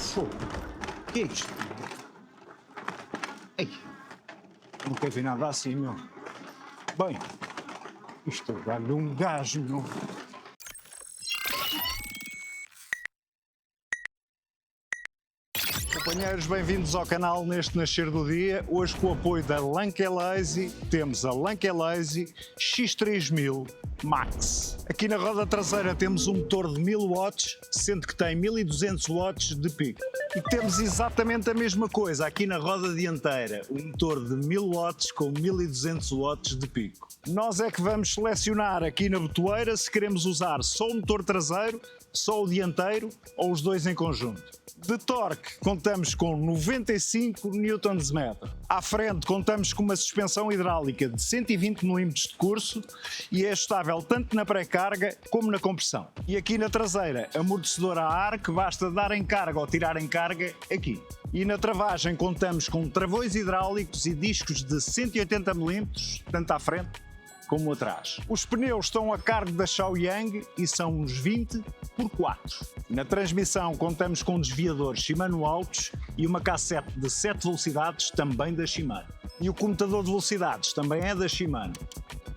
Fogo. O que é isto? Ei, nunca vi nada assim, meu. Bem, isto dá-lhe um gás, meu. Companheiros, bem-vindos ao canal neste Nascer do Dia. Hoje, com o apoio da Lazy, temos a Lazy X3000 Max. Aqui na roda traseira temos um motor de 1000 watts, sendo que tem 1200 watts de pico. E temos exatamente a mesma coisa aqui na roda dianteira, um motor de 1000 watts com 1200 watts de pico. Nós é que vamos selecionar aqui na botoeira se queremos usar só o motor traseiro, só o dianteiro ou os dois em conjunto. De torque, contamos com 95 Nm. À frente, contamos com uma suspensão hidráulica de 120 mm de curso e é ajustável tanto na pré-carga como na compressão. E aqui na traseira, amortecedor a ar que basta dar em carga ou tirar em carga aqui. E na travagem, contamos com travões hidráulicos e discos de 180 mm, tanto à frente como atrás. Os pneus estão a cargo da Shaoyang e são uns 20 por 4. Na transmissão contamos com desviadores Shimano altos e uma cassete de 7 velocidades também da Shimano. E o comutador de velocidades também é da Shimano.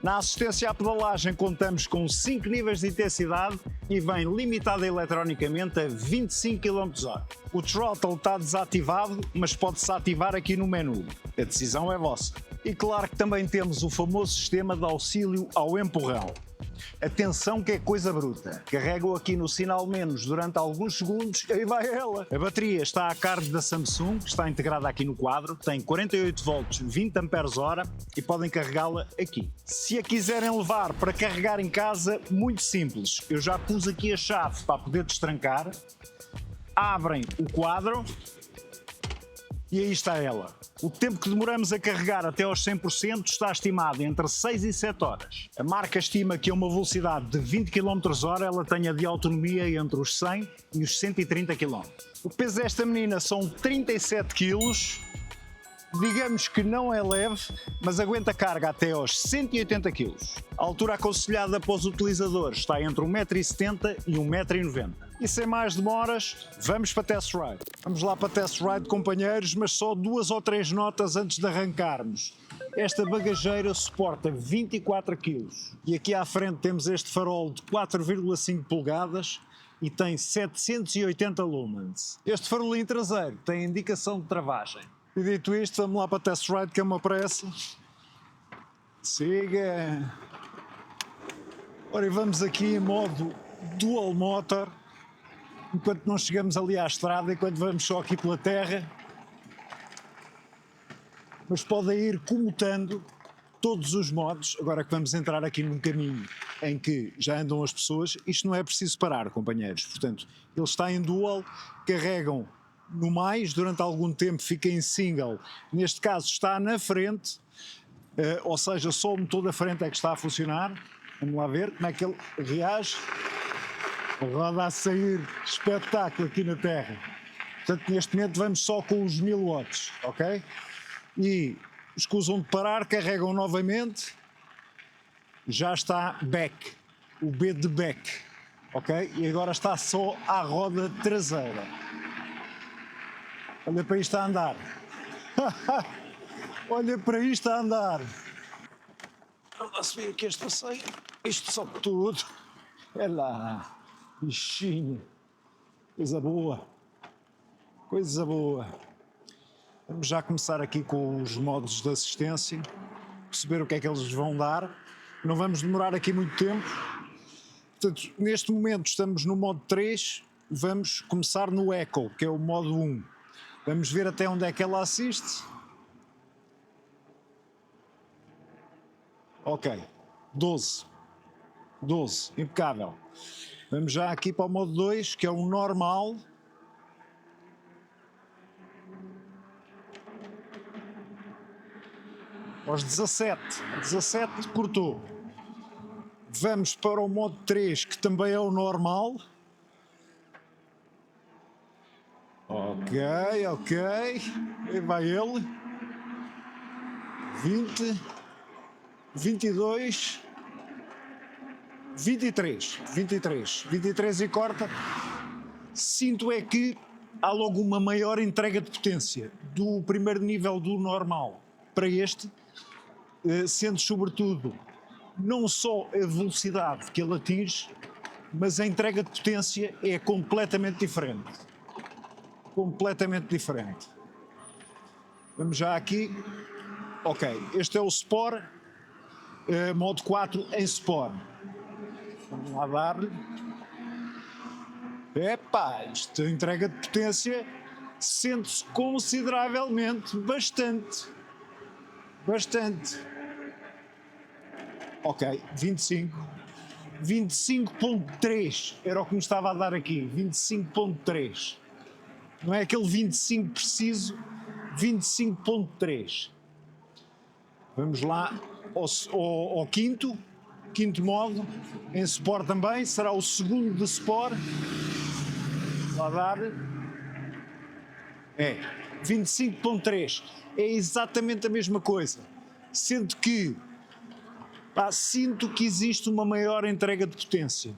Na assistência à pedalagem contamos com 5 níveis de intensidade e vem limitada eletronicamente a 25 km/h. O throttle está desativado, mas pode-se ativar aqui no menu. A decisão é vossa. E claro que também temos o famoso sistema de auxílio ao empurrão. Atenção que é coisa bruta. Carrego aqui no sinal menos durante alguns segundos e aí vai ela. A bateria está a cargo da Samsung, está integrada aqui no quadro, tem 48 volts, 20 Ah e podem carregá-la aqui. Se a quiserem levar para carregar em casa, muito simples. Eu já pus aqui a chave para poder destrancar. Abrem o quadro e aí está ela. O tempo que demoramos a carregar até aos 100% está estimado entre 6 e 7 horas. A marca estima que a uma velocidade de 20 km/h ela tenha de autonomia entre os 100 e os 130 km. O peso desta menina são 37 kg. Digamos que não é leve, mas aguenta carga até aos 180 kg. A altura aconselhada para os utilizadores está entre 1,70 m e 1,90 m. E sem mais demoras, vamos para test ride. Vamos lá para test ride, companheiros, mas só 2 ou 3 notas antes de arrancarmos. Esta bagageira suporta 24 kg. E aqui à frente temos este farol de 4,5 polegadas e tem 780 lumens. Este farolinho traseiro tem indicação de travagem. E dito isto, vamos lá para test ride, que é uma pressa. Siga! Ora, e vamos aqui em modo dual motor, enquanto não chegamos ali à estrada, enquanto vamos só aqui pela terra. Mas podem ir comutando todos os modos, agora que vamos entrar aqui num caminho em que já andam as pessoas, isto não é preciso parar, companheiros. Portanto, ele está em dual, carregam no mais, durante algum tempo fica em single, neste caso está na frente, ou seja, só o motor da frente é que está a funcionar. Vamos lá ver como é que ele reage. A roda a sair, espetáculo aqui na terra. Portanto, neste momento vamos só com os 1000 watts, ok? E escusam de parar, carregam novamente, já está back, o B de back, ok? E agora está só à roda traseira. Olha para isto a andar. Olha para isto a andar. Vamos lá subir aqui este passeio. Isto sobe tudo. É lá. Bichinho. Coisa boa. Coisa boa. Vamos já começar aqui com os modos de assistência. Perceber o que é que eles vão dar. Não vamos demorar aqui muito tempo. Portanto, neste momento estamos no modo 3. Vamos começar no Eco, que é o modo 1. Vamos ver até onde é que ela assiste. Ok, 12, impecável. Vamos já aqui para o modo 2, que é o normal. Aos 17 cortou. Vamos para o modo 3, que também é o normal. Ok. E vai ele. 20, 22, 23 e corta. Sinto é que há logo uma maior entrega de potência do primeiro nível do normal para este, sendo sobretudo não só a velocidade que ele atinge, mas a entrega de potência é completamente diferente. Completamente diferente. Vamos já aqui. Ok, este é o Sport, modo 4 em Sport. Vamos lá dar-lhe. Epá, esta entrega de potência sente-se consideravelmente, bastante. Ok, 25. 25.3 era o que me estava a dar aqui, 25.3. Não é aquele 25 preciso, 25.3. Vamos lá ao quinto modo, em Sport também, será o segundo de Sport. Vou lá dar. 25.3. É exatamente a mesma coisa, sendo que sinto que existe uma maior entrega de potência.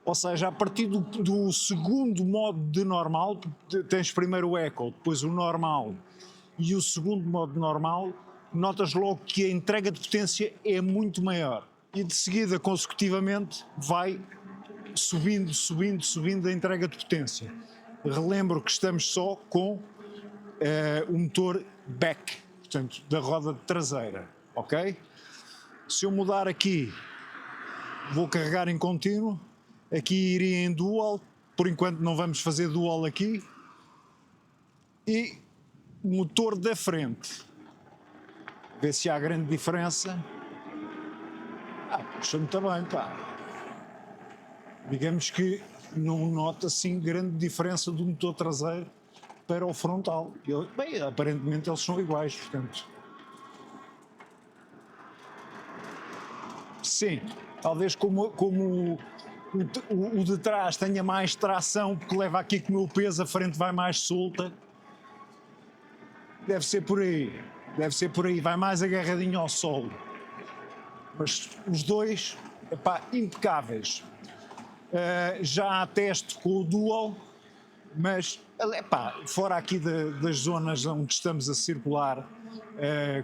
Ou seja, a partir do segundo modo de normal, tens primeiro o Eco, depois o normal e o segundo modo normal, notas logo que a entrega de potência é muito maior. E de seguida, consecutivamente, vai subindo a entrega de potência. Relembro que estamos só com o motor back, portanto, da roda traseira, ok? Se eu mudar aqui, vou carregar em contínuo, aqui iria em dual, por enquanto não vamos fazer dual aqui, e motor da frente, ver se há grande diferença. Puxa muito bem, pá. Digamos que não nota assim grande diferença do motor traseiro para o frontal. Bem, aparentemente eles são iguais, portanto. Sim, talvez como o de trás tenha mais tração, porque leva aqui com o meu peso, a frente vai mais solta. Deve ser por aí, vai mais agarradinho ao solo. Mas os dois, impecáveis. Já há teste com o Dual, mas fora aqui das zonas onde estamos a circular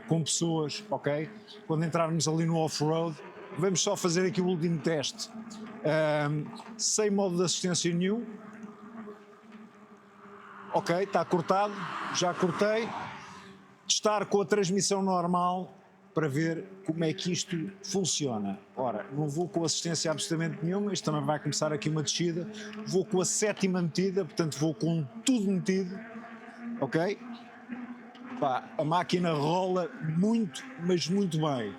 com pessoas, ok? Quando entrarmos ali no off-road, vamos só fazer aqui o último teste. Sem modo de assistência nenhum. Ok, está cortado, já cortei. Testar com a transmissão normal para ver como é que isto funciona. Ora, não vou com assistência absolutamente nenhuma, isto também vai começar aqui uma descida. Vou com a 7ª metida, portanto vou com tudo metido, ok? A máquina rola muito, mas muito bem.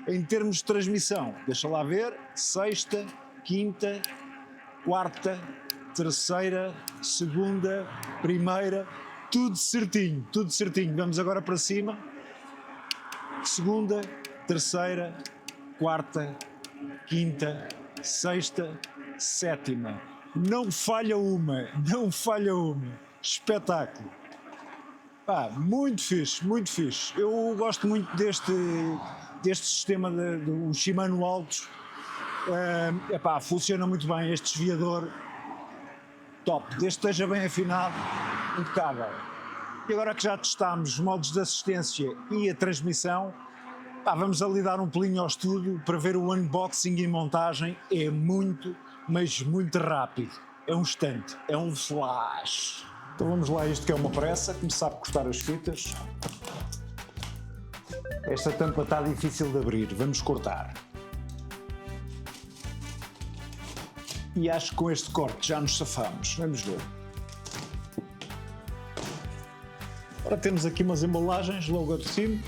Em termos de transmissão, deixa lá ver, 6ª, 5ª, 4ª, 3ª, 2ª, 1ª, tudo certinho, tudo certinho. Vamos agora para cima. 2ª, 3ª, 4ª, 5ª, 6ª, 7ª. Não falha uma. Espetáculo. Muito fixe, muito fixe. Eu gosto muito deste sistema do Shimano Altos. Funciona muito bem este desviador. Top. Desde que esteja bem afinado, impecável. E agora que já testámos os modos de assistência e a transmissão, vamos ali dar um pulinho ao estúdio para ver o unboxing e montagem. É muito, mas muito rápido. É um instante, é um flash. Então vamos lá, isto que é uma pressa, começar a cortar as fitas. Esta tampa está difícil de abrir, vamos cortar. E acho que com este corte já nos safamos, vamos ver. Ora, temos aqui umas embalagens logo de cima,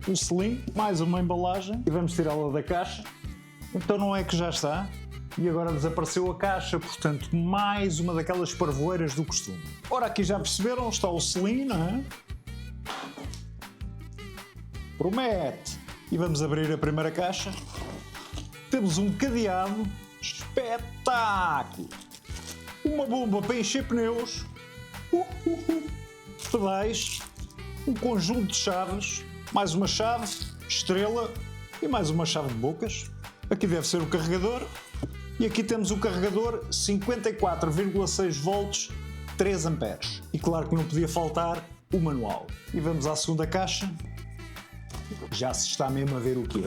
um selim, mais uma embalagem e vamos tirá-la da caixa. Então não é que já está? E agora desapareceu a caixa, portanto mais uma daquelas parvoeiras do costume. Ora, aqui já perceberam, está o selim, não é? Promete! E vamos abrir a primeira caixa. Temos um cadeado, espetáculo! Uma bomba para encher pneus, pedais, um conjunto de chaves, mais uma chave, estrela e mais uma chave de bocas. Aqui deve ser o carregador. E aqui temos o carregador 54,6 volts 3 amperes. E claro que não podia faltar o manual. E vamos à segunda caixa. Já se está mesmo a ver o quê?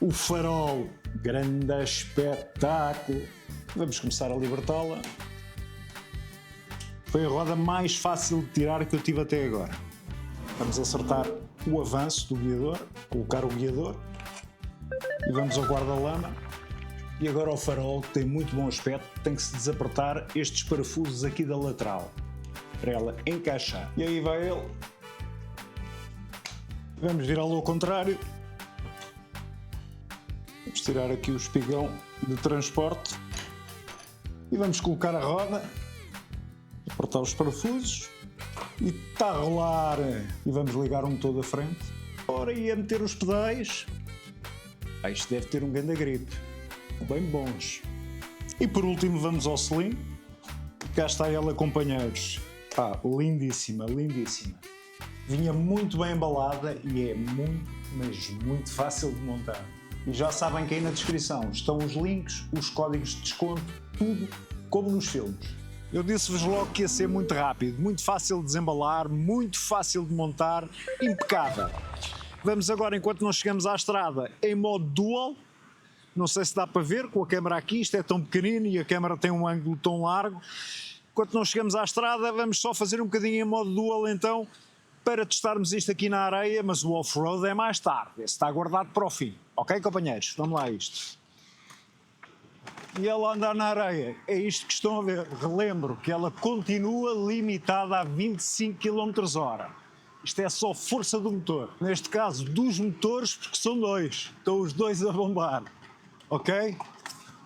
O farol. Grande espetáculo. Vamos começar a libertá-la. Foi a roda mais fácil de tirar que eu tive até agora. Vamos acertar o avanço do guiador, colocar o guiador e vamos ao guarda-lama. E agora ao farol, que tem muito bom aspecto, tem que se desapertar estes parafusos aqui da lateral para ela encaixar. E aí vai ele. Vamos virá-lo ao contrário. Vamos tirar aqui o espigão de transporte e vamos colocar a roda, apertar os parafusos e está a rolar. E vamos ligar o motor da frente. Ora, ia meter os pedais. Isto deve ter um grande gripe. Bem bons. E por último vamos ao selim. Cá está ela, companheiros. Lindíssima, lindíssima. Vinha muito bem embalada e é muito, mas muito fácil de montar. E já sabem que aí na descrição estão os links, os códigos de desconto, tudo como nos filmes. Eu disse-vos logo que ia ser muito rápido, muito fácil de desembalar, muito fácil de montar, impecável. Vamos agora, enquanto nós chegamos à estrada, em modo dual. Não sei se dá para ver com a câmera aqui, isto é tão pequenino e a câmera tem um ângulo tão largo. Enquanto nós chegamos à estrada, vamos só fazer um bocadinho em modo dual então, para testarmos isto aqui na areia, mas o off-road é mais tarde, esse está guardado para o fim. Ok, companheiros? Vamos lá a isto. E ela andar na areia, é isto que estão a ver. Relembro que ela continua limitada a 25 km/h. Isto é só força do motor. Neste caso, dos motores, porque são dois. Estão os dois a bombar. Ok?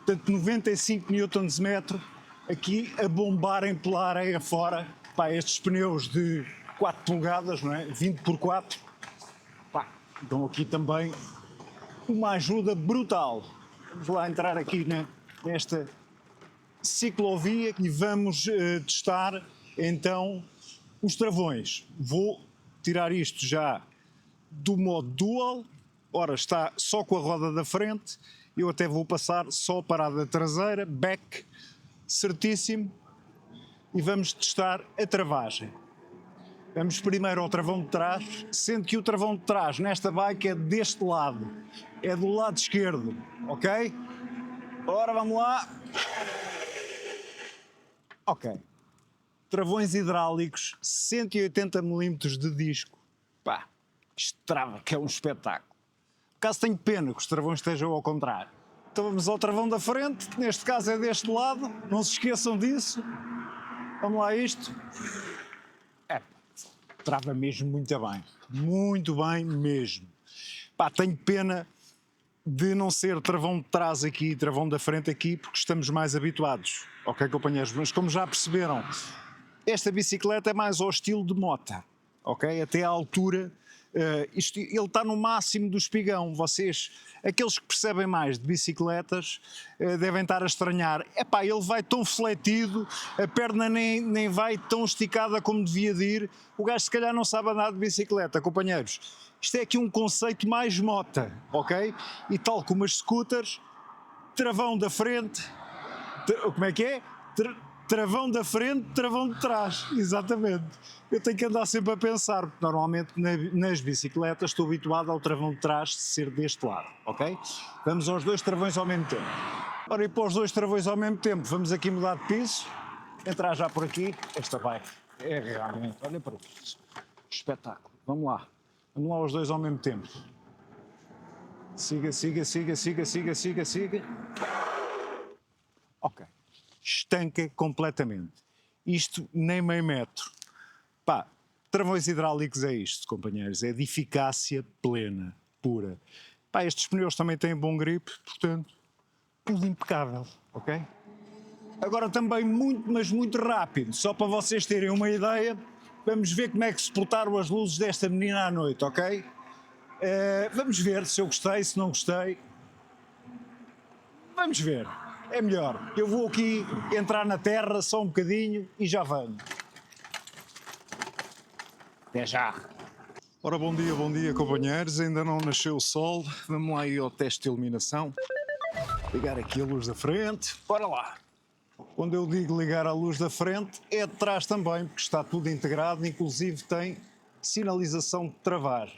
Portanto, 95 Nm aqui a bombarem pela areia fora. Estes pneus de 4 polegadas, não é? 20 por 4. Dão aqui também uma ajuda brutal. Vamos lá entrar aqui nesta ciclovia e vamos testar então os travões. Vou tirar isto já do modo dual. Ora, está só com a roda da frente. Eu até vou passar só a parada traseira, back, certíssimo. E vamos testar a travagem. Vamos primeiro ao travão de trás, sendo que o travão de trás nesta bike é deste lado. É do lado esquerdo, ok? Ora, vamos lá. Ok. Travões hidráulicos, 180 mm de disco. Isto trava, que é um espetáculo. Caso tenho pena que os travões estejam ao contrário. Então vamos ao travão da frente, que neste caso é deste lado, não se esqueçam disso. Vamos lá a isto. Trava mesmo muito bem mesmo. Tenho pena de não ser travão de trás aqui e travão da frente aqui, porque estamos mais habituados, ok, companheiros? Mas como já perceberam, esta bicicleta é mais ao estilo de moto, ok? Até à altura, ele está no máximo do espigão. Vocês, aqueles que percebem mais de bicicletas, devem estar a estranhar. Ele vai tão fletido, a perna nem vai tão esticada como devia de ir. O gajo se calhar não sabe andar de bicicleta, companheiros. Isto é aqui um conceito mais mota, ok? E tal como as scooters, travão da frente, como é que é? Travão da frente, travão de trás, exatamente. Eu tenho que andar sempre a pensar, porque normalmente nas bicicletas estou habituado ao travão de trás ser deste lado, ok? Vamos aos dois travões ao mesmo tempo. Ora, e para os dois travões ao mesmo tempo, vamos aqui mudar de piso, entrar já por aqui. Esta bike é realmente, olha para isso, espetáculo. Vamos lá os dois ao mesmo tempo. Siga. Ok. Estanca completamente. Isto nem meio metro. Travões hidráulicos é isto, companheiros. É de eficácia plena, pura. Estes pneus também têm bom grip, portanto, tudo impecável, ok? Agora também muito, mas muito rápido. Só para vocês terem uma ideia, vamos ver como é que se portaram as luzes desta menina à noite, ok? Vamos ver se eu gostei, se não gostei. Vamos ver. É melhor. Eu vou aqui entrar na terra só um bocadinho e já venho. Até já. Ora, bom dia, companheiros. Ainda não nasceu o sol. Vamos lá aí ao teste de iluminação. Ligar aqui a luz da frente. Bora lá. Quando eu digo ligar a luz da frente, é de trás também, porque está tudo integrado, inclusive tem sinalização de travar.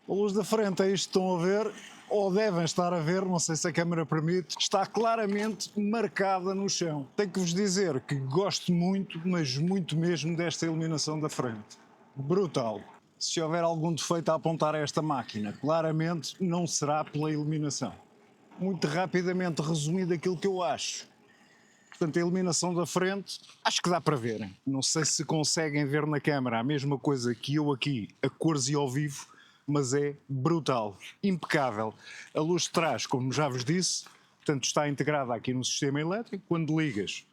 A luz da frente é isto que estão a ver, ou devem estar a ver, não sei se a câmera permite, está claramente marcada no chão. Tenho que vos dizer que gosto muito, mas muito mesmo, desta iluminação da frente. Brutal. Se houver algum defeito a apontar a esta máquina, claramente não será pela iluminação. Muito rapidamente resumido aquilo que eu acho. Portanto, a iluminação da frente, acho que dá para ver. Não sei se conseguem ver na câmara a mesma coisa que eu aqui, a cores e ao vivo, mas é brutal, impecável. A luz de trás, como já vos disse, portanto, está integrada aqui no sistema elétrico. Quando ligas,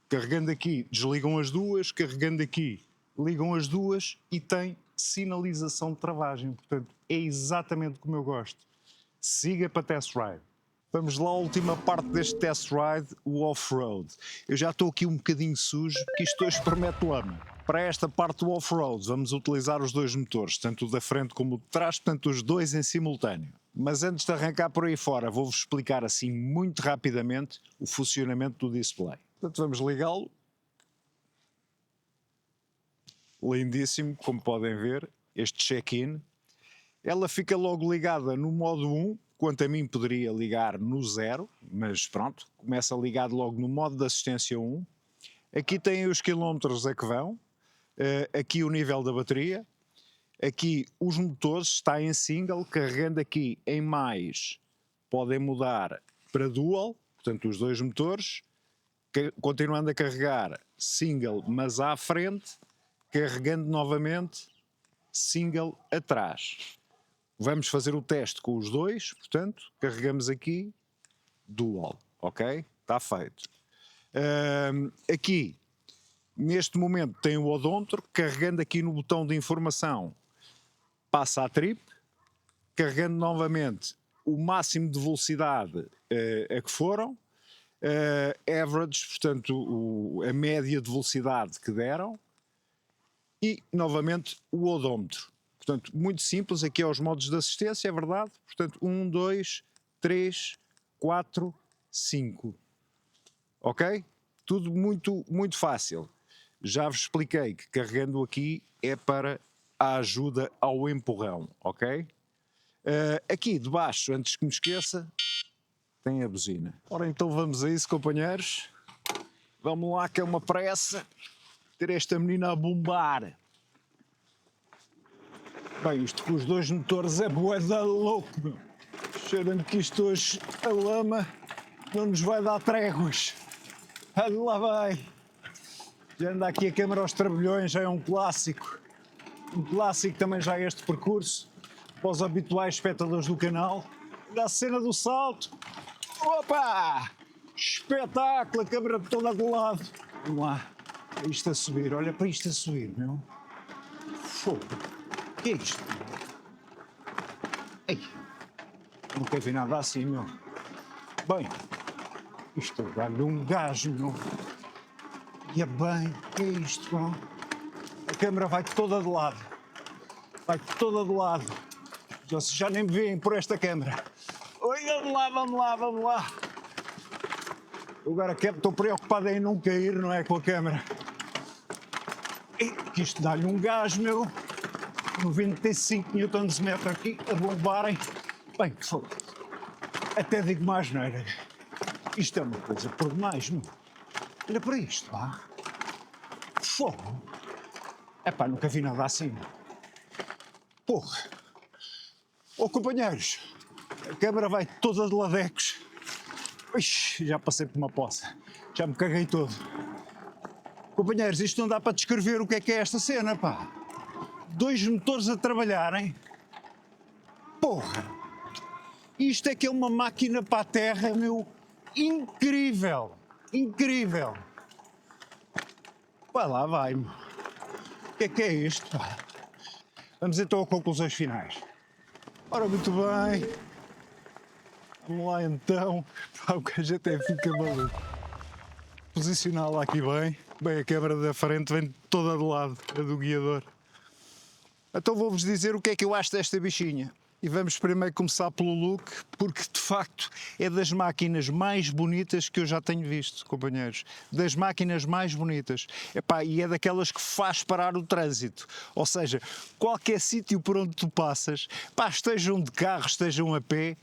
carregando aqui, desligam as duas, carregando aqui, ligam as duas e tem sinalização de travagem. Portanto, é exatamente como eu gosto. Siga para test ride. Vamos lá à última parte deste test ride, o off-road. Eu já estou aqui um bocadinho sujo, porque isto hoje promete lama. Para esta parte do off-road vamos utilizar os dois motores, tanto o da frente como o de trás, portanto os dois em simultâneo. Mas antes de arrancar por aí fora, vou-vos explicar assim muito rapidamente o funcionamento do display. Portanto, vamos ligá-lo. Lindíssimo, como podem ver, este check-in. Ela fica logo ligada no modo 1, quanto a mim poderia ligar no 0, mas pronto, começa ligado logo no modo de assistência 1. Aqui tem os quilómetros a que vão, aqui o nível da bateria, aqui os motores, está em single, carregando aqui em mais, podem mudar para dual, portanto os dois motores, continuando a carregar single, mas à frente, carregando novamente single atrás. Vamos fazer o teste com os dois, portanto, carregamos aqui, dual, ok? Está feito. Aqui, neste momento, tem o odômetro, carregando aqui no botão de informação, passa a trip, carregando novamente o máximo de velocidade a que foram, average, portanto, a média de velocidade que deram, e novamente o odômetro. Portanto, muito simples, aqui é os modos de assistência, é verdade. Portanto, 1, 2, 3, 4, 5. Ok? Tudo muito, muito fácil. Já vos expliquei que carregando aqui é para a ajuda ao empurrão, ok? Aqui debaixo, antes que me esqueça, tem a buzina. Ora, então vamos a isso, companheiros. Vamos lá, que é uma pressa ter esta menina a bombar. Bem, isto com os dois motores é bué da louco, meu. Cheirando que isto hoje, a lama, não nos vai dar tréguas. Lá vai. Já anda aqui a câmara aos trabalhões, já é um clássico. Um clássico também já é este percurso, para os habituais espectadores do canal. Da cena do salto. Opa! Espetáculo, a câmara toda de lado. Vamos lá. Isto a subir, olha para isto a subir, meu. Fogo. O que é isto? Ei, nunca vi nada assim, meu. Bem, isto dá-lhe um gás, meu. E é bem, o que é isto, meu? A câmera vai toda de lado. Vai toda de lado. Vocês já nem me veem por esta câmera. Oi, vamos lá, vamos lá, vamos lá. Eu agora estou preocupado em não cair, não é, com a câmera. Que isto dá-lhe um gás, meu. 95 Nm aqui a bombarem. Bem, que foda. Até digo mais, não era? Isto é uma coisa por demais, meu. Olha para isto, pá. Fogo. Epá, nunca vi nada assim. Porra. Ô, companheiros, a câmara vai toda de ladecos. Ixi, já passei por uma poça. Já me caguei todo. Companheiros, isto não dá para descrever o que é esta cena, pá. Dois motores a trabalharem. Porra! Isto é que é uma máquina para a terra, meu. Incrível! Incrível! Vai lá, vai, meu. O que é isto, pá? Vamos então a conclusões finais. Ora, muito bem. Vamos lá então. Pá, o gajo até fica maluco. Posicioná-la aqui bem. Bem, a câmara da frente vem toda de lado, a do guiador. Então vou-vos dizer o que é que eu acho desta bichinha. E vamos primeiro começar pelo look, porque de facto é das máquinas mais bonitas que eu já tenho visto, companheiros. Das máquinas mais bonitas. Epá, e é daquelas que faz parar o trânsito. Ou seja, qualquer sítio por onde tu passas, pá, estejam de carro, estejam a pé,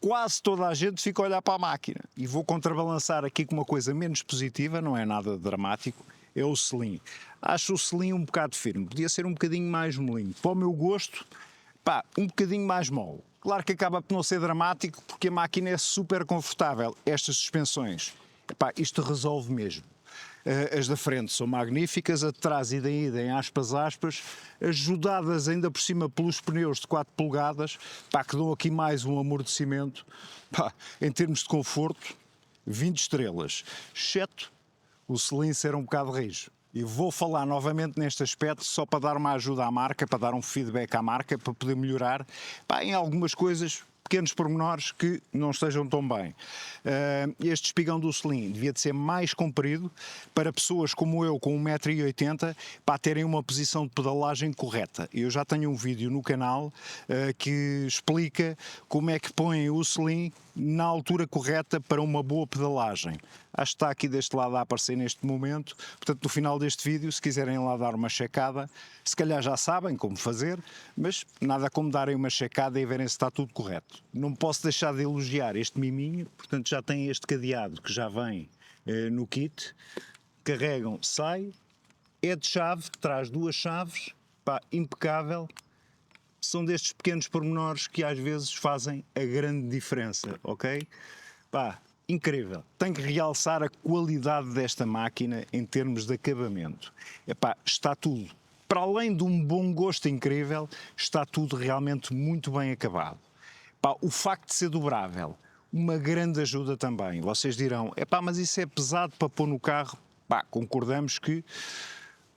quase toda a gente fica a olhar para a máquina. E vou contrabalançar aqui com uma coisa menos positiva, não é nada dramático, é o selim. Acho o selim um bocado firme, podia ser um bocadinho mais molinho. Para o meu gosto, pá, um bocadinho mais mole. Claro que acaba por não ser dramático porque a máquina é super confortável. Estas suspensões, epá, isto resolve mesmo. As da frente são magníficas, a de trás e da ida em aspas, ajudadas ainda por cima pelos pneus de 4 polegadas, pá, que dão aqui mais um amortecimento. Pá, em termos de conforto, 20 estrelas, exceto o selim ser um bocado rijo. E vou falar novamente neste aspecto só para dar uma ajuda à marca, para dar um feedback à marca, para poder melhorar, pá, em algumas coisas, pequenos pormenores que não estejam tão bem. Este espigão do selim devia de ser mais comprido para pessoas como eu, com 1,80 m, para terem uma posição de pedalagem correta. Eu já tenho um vídeo no canal que explica como é que põem o selim na altura correta para uma boa pedalagem. Acho que está aqui deste lado a aparecer neste momento. Portanto, no final deste vídeo, se quiserem lá dar uma checada, se calhar já sabem como fazer, mas nada como darem uma checada e verem se está tudo correto. Não posso deixar de elogiar este miminho, portanto já tem este cadeado que já vem no kit. Carregam, sai, é de chave, traz 2 chaves, pá, impecável. São destes pequenos pormenores que às vezes fazem a grande diferença, ok? Pá, incrível. Tenho que realçar a qualidade desta máquina em termos de acabamento. Epá, está tudo. Para além de um bom gosto incrível, está tudo realmente muito bem acabado. Pá, o facto de ser dobrável, uma grande ajuda também. Vocês dirão, epá, mas isso é pesado para pôr no carro. Pá, concordamos que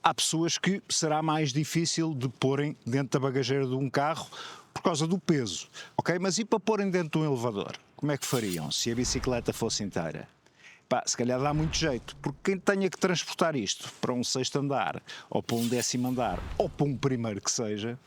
há pessoas que será mais difícil de porem dentro da bagageira de um carro por causa do peso, ok? Mas e para porem dentro de um elevador? Como é que fariam se a bicicleta fosse inteira? Pá, se calhar dá muito jeito, porque quem tenha que transportar isto para um 6º andar, ou para um 10º andar, ou para um primeiro que seja,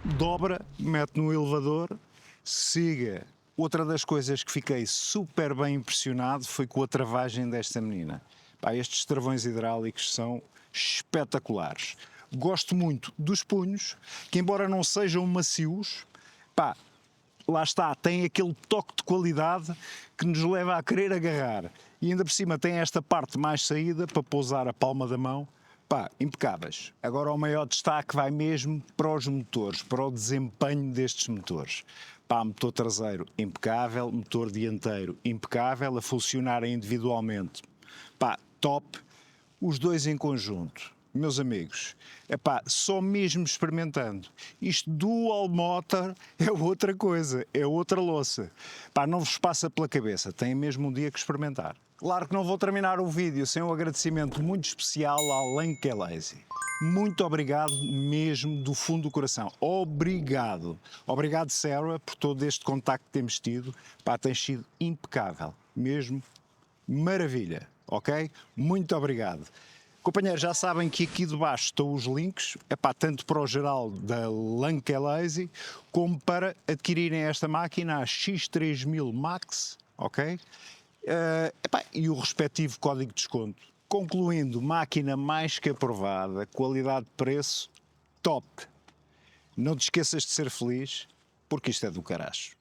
dobra, mete no elevador, siga. Outra das coisas que fiquei super bem impressionado foi com a travagem desta menina. Pá, estes travões hidráulicos são espetaculares. Gosto muito dos punhos, que embora não sejam macios, pá, lá está, tem aquele toque de qualidade que nos leva a querer agarrar. E ainda por cima tem esta parte mais saída para pousar a palma da mão. Pá, impecáveis. Agora o maior destaque vai mesmo para os motores, para o desempenho destes motores. Pá, motor traseiro impecável, motor dianteiro impecável, a funcionarem individualmente. Pá, top. Os dois em conjunto, meus amigos, epá, só mesmo experimentando. Isto dual motor é outra coisa, é outra louça. Pá, não vos passa pela cabeça, têm mesmo um dia que experimentar. Claro que não vou terminar o vídeo sem um agradecimento muito especial à Lankelese. Muito obrigado mesmo do fundo do coração. Obrigado. Obrigado, Sarah, por todo este contacto que temos tido. Pá, tens sido impecável. Mesmo maravilha. Ok? Muito obrigado. Companheiros, já sabem que aqui debaixo estão os links, epá, tanto para o geral da Lankelese, como para adquirirem esta máquina, a X3000 Max, ok? Epá, e o respectivo código de desconto. Concluindo, máquina mais que aprovada, qualidade-preço top. Não te esqueças de ser feliz, porque isto é do caraço.